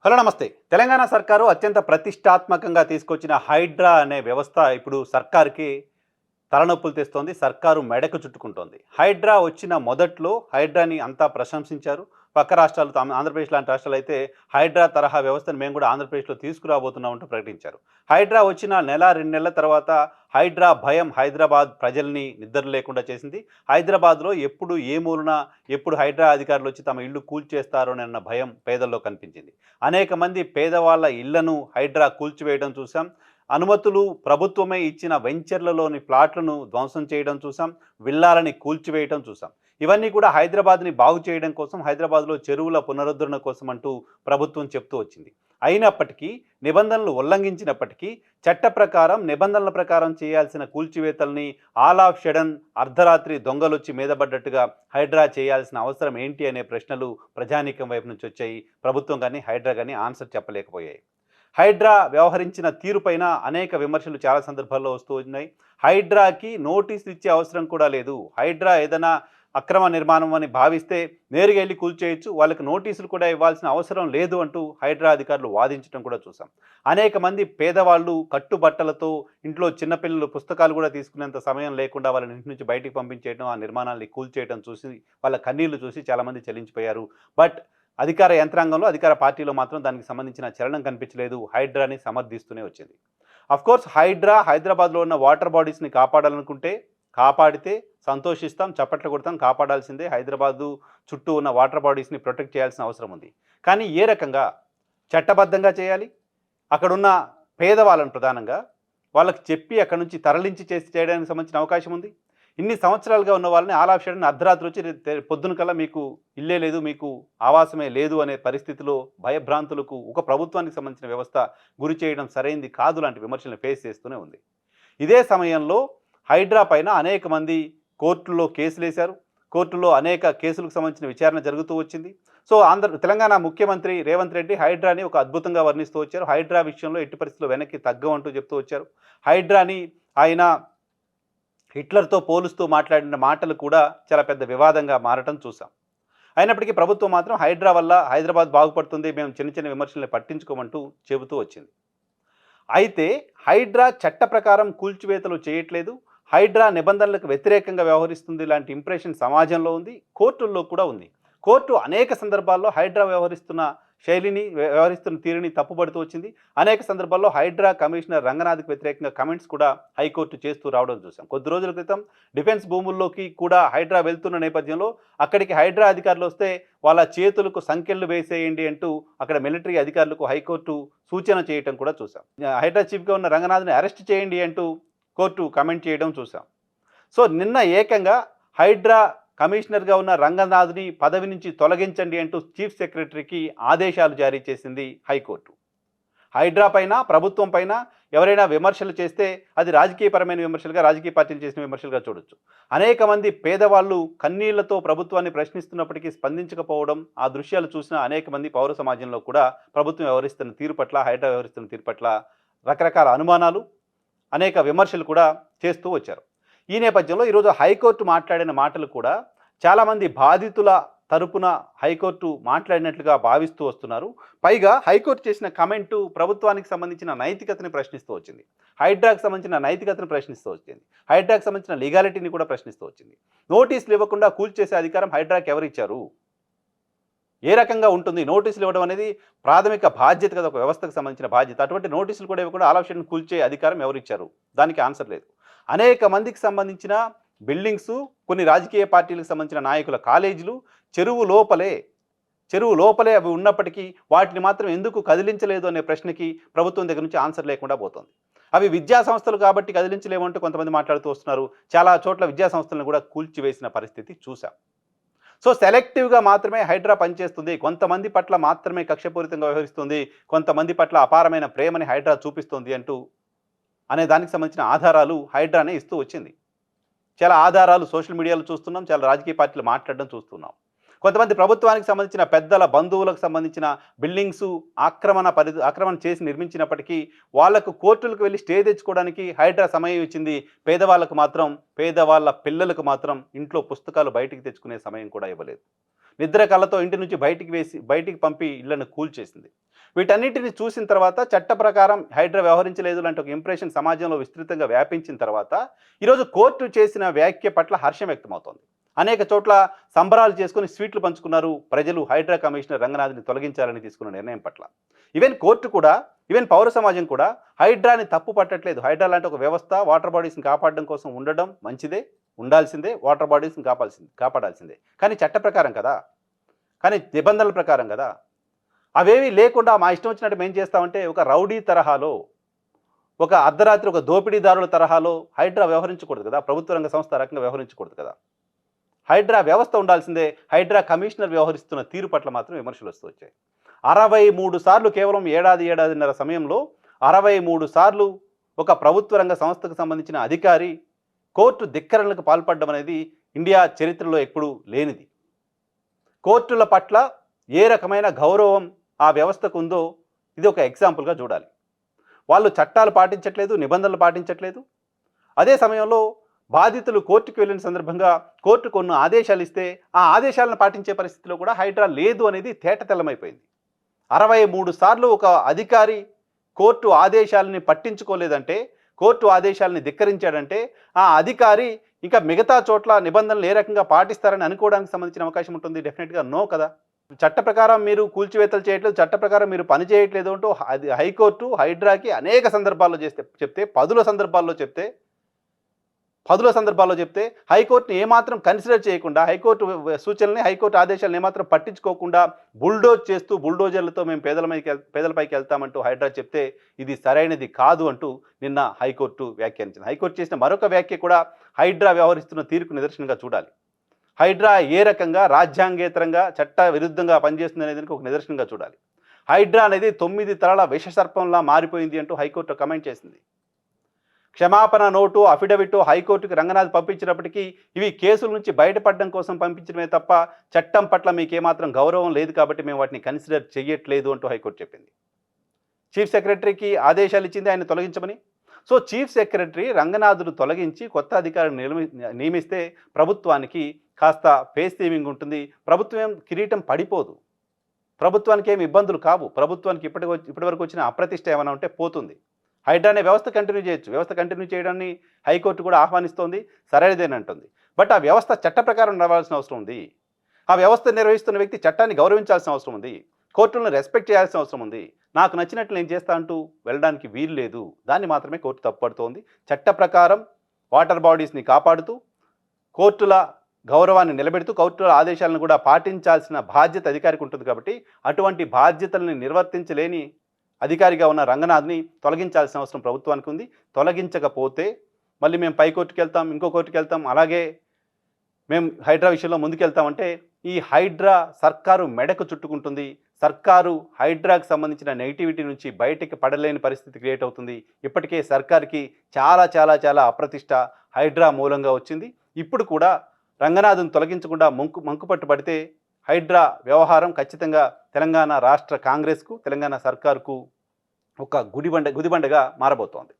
Hello నమస్తే. తెలంగాణ సర్కారు అత్యంత ప్రతిష్టాత్మకంగా తీసుకొచ్చిన హైడ్రా అనే వ్యవస్థ ఇప్పుడు సర్కార్‌కి తలనొప్పులు తెస్తోంది. సర్కారు మెడకు చుట్టుకుంటోంది. హైడ్రా వచ్చిన మొదట్లో హైడ్రాని అంతా ప్రశంసించారు. పక్క రాష్ట్రాలు ఆంధ్రప్రదేశ్ లాంటి రాష్ట్రాలైతే హైడ్రా తరహా వ్యవస్థను మేము కూడా ఆంధ్రప్రదేశ్‌లో తీసుకురాబోతున్నామంటూ ప్రకటించారు. హైడ్రా వచ్చిన నెల, 2 నెలల తర్వాత హైడ్రా భయం హైదరాబాద్ ప్రజల్ని నిద్ర లేకుండా చేసింది. హైదరాబాద్‌లో ఎప్పుడు ఏ మూలన ఎప్పుడు హైడ్రా అధికారులు వచ్చి తమ ఇల్లు కూల్చేస్తారోనన్న భయం పేదల్లో కనిపించింది. అనేక మంది పేదవాళ్ళ ఇళ్లను హైడ్రా కూల్చివేయడం చూసాం. అనుమతులు ప్రభుత్వమే ఇచ్చిన వెంచర్లలోని ప్లాట్లను ధ్వంసం చేయడం చూసాం. విల్లాలని కూల్చివేయడం చూసాం. ఇవన్నీ కూడా హైదరాబాద్ని బాగు చేయడం కోసం, హైదరాబాద్లో చెరువుల పునరుద్ధరణ కోసం అంటూ ప్రభుత్వం చెప్తూ వచ్చింది. అయినప్పటికీ నిబంధనలు ఉల్లంఘించినప్పటికీ చట్ట ప్రకారం నిబంధనల ప్రకారం చేయాల్సిన కూల్చివేతల్ని ఆల్ ఆఫ్ షడన్ అర్ధరాత్రి దొంగలొచ్చి మీదపడ్డట్టుగా హైడ్రా చేయాల్సిన అవసరం ఏంటి అనే ప్రశ్నలు ప్రజానీకం వైపు నుంచి వచ్చాయి. ప్రభుత్వం కానీ హైడ్రా కానీ ఆన్సర్ చెప్పలేకపోయాయి. హైడ్రా వ్యవహరించిన తీరుపైన అనేక విమర్శలు చాలా సందర్భాల్లో వస్తూ ఉన్నాయి. హైడ్రాకి నోటీసులు ఇచ్చే అవసరం కూడా లేదు. హైడ్రా ఏదైనా అక్రమ నిర్మాణం అని భావిస్తే నేరుగా వెళ్ళి కూల్చేయచ్చు. వాళ్ళకి నోటీసులు కూడా ఇవ్వాల్సిన అవసరం లేదు అంటూ హైడ్రా అధికారులు వాదించడం కూడా చూసాం. అనేక మంది పేదవాళ్ళు కట్టుబట్టలతో ఇంట్లో చిన్నపిల్లలు పుస్తకాలు కూడా తీసుకునేంత సమయం లేకుండా వాళ్ళని ఇంటి నుంచి బయటికి పంపించేయడం, ఆ నిర్మాణాన్ని కూల్చేయడం చూసి వాళ్ళ కన్నీళ్లు చూసి చాలామంది చెల్లించిపోయారు. బట్ అధికార యంత్రాంగంలో అధికార పార్టీలో మాత్రం దానికి సంబంధించిన చలనం కనిపించలేదు. హైడ్రాని సమర్థిస్తూనే వచ్చింది. అఫ్కోర్స్ హైడ్రా హైదరాబాద్లో ఉన్న వాటర్ బాడీస్ని కాపాడాలనుకుంటే కాపాడితే సంతోషిస్తాం, చప్పట్లు కొడతాం. కాపాడాల్సిందే. హైదరాబాదు చుట్టూ ఉన్న వాటర్ బాడీస్ని ప్రొటెక్ట్ చేయాల్సిన అవసరం ఉంది. కానీ ఏ రకంగా చట్టబద్ధంగా చేయాలి? అక్కడున్న పేదవాళ్ళను ప్రధానంగా వాళ్ళకి చెప్పి అక్కడి నుంచి తరలించి చేయడానికి సంబంధించిన అవకాశం ఉంది. ఇన్ని సంవత్సరాలుగా ఉన్న వాళ్ళని ఆల్ ఆఫ్ షడన్ అర్ధరాత్రి వచ్చి పొద్దున కల్లా మీకు ఇల్లే లేదు, మీకు ఆవాసమే లేదు అనే పరిస్థితిలో భయభ్రాంతులకు ఒక ప్రభుత్వానికి సంబంధించిన వ్యవస్థ గురి చేయడం సరైంది కాదు లాంటి విమర్శలను ఫేస్ చేస్తూనే ఉంది. ఇదే సమయంలో హైడ్రా పైన అనేక మంది కోర్టుల్లో కేసులేశారు. కోర్టులో అనేక కేసులకు సంబంధించిన విచారణ జరుగుతూ వచ్చింది. సో తెలంగాణ ముఖ్యమంత్రి రేవంత్ రెడ్డి హైడ్రాని ఒక అద్భుతంగా వర్ణిస్తూ వచ్చారు. హైడ్రా విషయంలో ఎట్టి పరిస్థితుల్లో వెనక్కి తగ్గమంటూ చెప్తూ వచ్చారు. హైడ్రాని ఆయన హిట్లర్తో పోలుస్తూ మాట్లాడిన మాటలు కూడా చాలా పెద్ద వివాదంగా మారటం చూసాం. అయినప్పటికీ ప్రభుత్వం మాత్రం హైడ్రా వల్ల హైదరాబాద్ బాగుపడుతుంది, మేము చిన్న చిన్న విమర్శల్ని పట్టించుకోమంటూ చెబుతూ వచ్చింది. అయితే హైడ్రా చట్ట ప్రకారం కూల్చివేతలు చేయట్లేదు, హైడ్రా నిబంధనలకు వ్యతిరేకంగా వ్యవహరిస్తుంది లాంటి ఇంప్రెషన్ సమాజంలో ఉంది, కోర్టుల్లో కూడా ఉంది. కోర్టు అనేక సందర్భాల్లో హైడ్రా వ్యవహరిస్తున్న తీరుని తప్పుపడుతూ వచ్చింది. అనేక సందర్భాల్లో హైడ్రా కమిషనర్ రంగనాథ్కి వ్యతిరేకంగా కమెంట్స్ కూడా హైకోర్టు చేస్తూ రావడం చూసాం. కొద్ది రోజుల క్రితం డిఫెన్స్ భూముల్లోకి కూడా హైడ్రా వెళ్తున్న నేపథ్యంలో అక్కడికి హైడ్రా అధికారులు వస్తే వాళ్ళ చేతులకు సంకెళ్ళు వేసేయండి అంటూ అక్కడ మిలిటరీ అధికారులకు హైకోర్టు సూచన చేయడం కూడా చూసాం. హైడ్రా చీఫ్గా ఉన్న రంగనాథ్ని అరెస్ట్ చేయండి అంటూ కోర్టు కమెంట్ చేయడం చూసాం. సో నిన్న ఏకంగా హైడ్రా కమిషనర్గా ఉన్న రంగనాథ్ని పదవి నుంచి తొలగించండి అంటూ చీఫ్ సెక్రటరీకి ఆదేశాలు జారీ చేసింది హైకోర్టు. హైడ్రా పైన ప్రభుత్వం పైన ఎవరైనా విమర్శలు చేస్తే అది రాజకీయపరమైన విమర్శలుగా, రాజకీయ పార్టీలు చేసిన విమర్శలుగా చూడొచ్చు. అనేక మంది పేదవాళ్ళు కన్నీళ్లతో ప్రభుత్వాన్ని ప్రశ్నిస్తున్నప్పటికీ స్పందించకపోవడం, ఆ దృశ్యాలు చూసిన అనేక మంది పౌర సమాజంలో కూడా ప్రభుత్వం వ్యవహరిస్తున్న తీరు పట్ల, హైడ్రా వ్యవహరిస్తున్న తీరు పట్ల రకరకాల అనుమానాలు, అనేక విమర్శలు కూడా చేస్తూ వచ్చారు. ఈ నేపథ్యంలో ఈరోజు హైకోర్టు మాట్లాడిన మాటలు కూడా చాలామంది బాధితుల తరపున హైకోర్టు మాట్లాడినట్లుగా భావిస్తూ వస్తున్నారు. పైగా హైకోర్టు చేసిన కమెంటు ప్రభుత్వానికి సంబంధించిన నైతికతని ప్రశ్నిస్తూ వచ్చింది, హైడ్రాకి సంబంధించిన నైతికతను ప్రశ్నిస్తూ వచ్చింది, హైడ్రాకి సంబంధించిన లీగాలిటీని కూడా ప్రశ్నిస్తూ వచ్చింది. నోటీసులు ఇవ్వకుండా కూల్చేసే అధికారం హైడ్రాకి ఎవరిచ్చారు? ఏ రకంగా ఉంటుంది? నోటీసులు ఇవ్వడం అనేది ప్రాథమిక బాధ్యత కదా, ఒక వ్యవస్థకు సంబంధించిన బాధ్యత. అటువంటి నోటీసులు కూడా ఇవ్వకుండా ఆల్ ఆఫ్ షడన్ కూల్చే అధికారం ఎవరిచ్చారు? దానికి ఆన్సర్ లేదు. అనేక మందికి సంబంధించిన బిల్డింగ్సు, కొన్ని రాజకీయ పార్టీలకు సంబంధించిన నాయకుల కాలేజీలు చెరువు లోపలే అవి ఉన్నప్పటికీ వాటిని మాత్రం ఎందుకు కదిలించలేదు అనే ప్రశ్నకి ప్రభుత్వం దగ్గర నుంచి ఆన్సర్ లేకుండా పోతుంది. అవి విద్యా సంస్థలు కాబట్టి కదిలించలేమంటూ కొంతమంది మాట్లాడుతూ వస్తున్నారు. చాలా చోట్ల విద్యా సంస్థలను కూడా కూల్చివేసిన పరిస్థితి చూసాం. సో సెలెక్టివ్గా మాత్రమే హైడ్రా పనిచేస్తుంది, కొంతమంది పట్ల మాత్రమే కక్షపూరితంగా వ్యవహరిస్తుంది, కొంతమంది పట్ల అపారమైన ప్రేమని హైడ్రా చూపిస్తుంది అంటూ అనే దానికి సంబంధించిన ఆధారాలు హైడ్రానే ఇస్తూ వచ్చింది. చాలా ఆధారాలు సోషల్ మీడియాలో చూస్తున్నాం, చాలా రాజకీయ పార్టీలు మాట్లాడడం చూస్తున్నాం. కొంతమంది ప్రభుత్వానికి సంబంధించిన పెద్దల బంధువులకు సంబంధించిన బిల్డింగ్సు ఆక్రమణ చేసి నిర్మించినప్పటికీ వాళ్లకు కోర్టులకు వెళ్ళి స్టే తెచ్చుకోవడానికి హైడ్రా సమయం ఇచ్చింది. పేదవాళ్ళ పిల్లలకు మాత్రం ఇంట్లో పుస్తకాలు బయటికి తెచ్చుకునే సమయం కూడా ఇవ్వలేదు. నిద్ర కళ్ళతో ఇంటి నుంచి బయటికి పంపి ఇళ్లను కూల్చేసింది. వీటన్నిటిని చూసిన తర్వాత చట్ట ప్రకారం హైడ్రా వ్యవహరించలేదు లాంటి ఒక ఇంప్రెషన్ సమాజంలో విస్తృతంగా వ్యాపించిన తర్వాత ఈరోజు కోర్టు చేసిన వ్యాఖ్య పట్ల హర్షం వ్యక్తమవుతోంది. అనేక చోట్ల సంబరాలు చేసుకుని స్వీట్లు పంచుకున్నారు ప్రజలు హైడ్రా కమిషనర్ రంగనాథ్ని తొలగించాలని తీసుకున్న నిర్ణయం పట్ల. ఈవెన్ కోర్టు కూడా, ఈవెన్ పౌర సమాజం కూడా హైడ్రాని తప్పు పట్టట్లేదు. హైడ్రా లాంటి ఒక వ్యవస్థ వాటర్ బాడీస్ని కాపాడడం కోసం ఉండడం మంచిదే, ఉండాల్సిందే, వాటర్ బాడీస్ని కాపాడాల్సిందే. కానీ చట్ట ప్రకారం కదా, కానీ నిబంధనల ప్రకారం కదా. అవేవి లేకుండా మా ఇష్టం వచ్చినట్టు మేము చేస్తామంటే ఒక రౌడీ తరహాలో, ఒక అర్ధరాత్రి ఒక దోపిడీదారుల తరహాలో హైడ్రా వ్యవహరించకూడదు కదా. ప్రభుత్వ రంగ సంస్థ రకంగా వ్యవహరించకూడదు కదా. హైడ్రా వ్యవస్థ ఉండాల్సిందే. హైడ్రా కమిషనర్ వ్యవహరిస్తున్న తీరు పట్ల మాత్రం విమర్శలు వస్తూ వచ్చాయి. 63 సార్లు కేవలం ఏడాదిన్నర సమయంలో 63 సార్లు ఒక ప్రభుత్వ రంగ సంస్థకు సంబంధించిన అధికారి కోర్టు ధిక్కరణలకు పాల్పడడం అనేది ఇండియా చరిత్రలో ఎప్పుడూ లేనిది. కోర్టుల పట్ల ఏ రకమైన గౌరవం ఆ వ్యవస్థకు ఉందో ఇది ఒక ఎగ్జాంపుల్గా చూడాలి. వాళ్ళు చట్టాలు పాటించట్లేదు, నిబంధనలు పాటించట్లేదు. అదే సమయంలో బాధితులు కోర్టుకు వెళ్ళిన సందర్భంగా కోర్టు కొన్ని ఆదేశాలు ఇస్తే ఆ ఆదేశాలను పాటించే పరిస్థితిలో కూడా హైడ్రా లేదు అనేది తేటతెల్లమైపోయింది. 63 సార్లు ఒక అధికారి కోర్టు ఆదేశాలని పట్టించుకోలేదంటే, కోర్టు ఆదేశాలని ధిక్కరించాడంటే ఆ అధికారి ఇంకా మిగతా చోట్ల నిబంధనలు ఏ రకంగా పాటిస్తారని అనుకోవడానికి సంబంధించిన అవకాశం ఉంటుంది. డెఫినెట్గా నో కదా. చట్ట ప్రకారం మీరు కూల్చివేతలు చేయట్లేదు, చట్ట ప్రకారం మీరు పని చేయట్లేదు అంటూ అది హైకోర్టు హైడ్రాకి అనేక సందర్భాల్లో చెప్తే పదుల సందర్భాల్లో చెప్తే హైకోర్టుని ఏమాత్రం కన్సిడర్ చేయకుండా, హైకోర్టు సూచనల్ని, హైకోర్టు ఆదేశాలను ఏమాత్రం పట్టించుకోకుండా బుల్డోజ్ చేస్తూ బుల్డోజర్లతో మేము పేదలపైకి వెళ్తామంటూ హైడ్రా చెప్తే ఇది సరైనది కాదు అంటూ నిన్న హైకోర్టు వ్యాఖ్యానించింది. హైకోర్టు చేసిన మరొక వ్యాఖ్య కూడా హైడ్రా వ్యవహరిస్తున్న తీరుకు నిదర్శనంగా చూడాలి. హైడ్రా ఏ రకంగా రాజ్యాంగేతరంగా చట్ట విరుద్ధంగా పనిచేస్తుంది అనేది ఒక నిదర్శనంగా చూడాలి. హైడ్రా అనేది 9 తలల విషసర్పంలా మారిపోయింది అంటూ హైకోర్టు కమెంట్ చేసింది. క్షమాపణ నోటు, అఫిడవిట్ హైకోర్టుకి రంగనాథ్ పంపించినప్పటికీ ఇవి కేసుల నుంచి బయటపడడం కోసం పంపించడమే తప్ప చట్టం పట్ల మీకేమాత్రం గౌరవం లేదు కాబట్టి మేము వాటిని కన్సిడర్ చేయట్లేదు అంటూ హైకోర్టు చెప్పింది. చీఫ్ సెక్రటరీకి ఆదేశాలు ఇచ్చింది ఆయన తొలగించమని. సో చీఫ్ సెక్రటరీ రంగనాథ్ను తొలగించి కొత్త అధికారిని నియమిస్తే ప్రభుత్వానికి కాస్త ఫేస్ సేవింగ్ ఉంటుంది. ప్రభుత్వం కిరీటం పడిపోదు, ప్రభుత్వానికి ఏమి ఇబ్బందులు కావు. ప్రభుత్వానికి ఇప్పటివరకు వచ్చిన అప్రతిష్ట ఏమైనా ఉంటే పోతుంది. హైడ్రా అనే వ్యవస్థ కంటిన్యూ చేయొచ్చు. వ్యవస్థ కంటిన్యూ చేయడాన్ని హైకోర్టు కూడా ఆహ్వానిస్తోంది, సరైనదేనంటుంది. బట్ ఆ వ్యవస్థ చట్ట ప్రకారం నడవాల్సిన అవసరం ఉంది. ఆ వ్యవస్థ నిర్వహిస్తున్న వ్యక్తి చట్టాన్ని గౌరవించాల్సిన అవసరం ఉంది. కోర్టులను రెస్పెక్ట్ చేయాల్సిన అవసరం ఉంది. నాకు నచ్చినట్లు నేను చేస్తా అంటూ వెళ్ళడానికి వీలు లేదు. దాన్ని మాత్రమే కోర్టు తప్పుపడుతోంది. చట్ట ప్రకారం వాటర్ బాడీస్ని కాపాడుతూ, కోర్టుల గౌరవాన్ని నిలబెడుతూ, కోర్టుల ఆదేశాలను కూడా పాటించాల్సిన బాధ్యత అధికారికి ఉంటుంది. కాబట్టి అటువంటి బాధ్యతల్ని నిర్వర్తించలేని అధికారిగా ఉన్న రంగనాథ్ని తొలగించాల్సిన అవసరం ప్రభుత్వానికి ఉంది. తొలగించకపోతే మళ్ళీ మేము పై కోర్టుకు వెళ్తాం, ఇంకో కోర్టుకు వెళ్తాం, అలాగే మేము హైడ్రా విషయంలో ముందుకెళ్తామంటే ఈ హైడ్రా సర్కారు మెడకు చుట్టుకుంటుంది. సర్కారు హైడ్రాకు సంబంధించిన నెగిటివిటీ నుంచి బయటికి పడలేని పరిస్థితి క్రియేట్ అవుతుంది. ఇప్పటికే సర్కార్కి చాలా చాలా చాలా అప్రతిష్ట హైడ్రా మూలంగా వచ్చింది. ఇప్పుడు కూడా రంగనాథ్ను తొలగించకుండా మంకుపట్టు పడితే హైడ్రా వ్యవహారం ఖచ్చితంగా తెలంగాణ రాష్ట్ర కాంగ్రెస్కు, తెలంగాణ సర్కారుకు ఒక గుదిబండగా మారబోతోంది.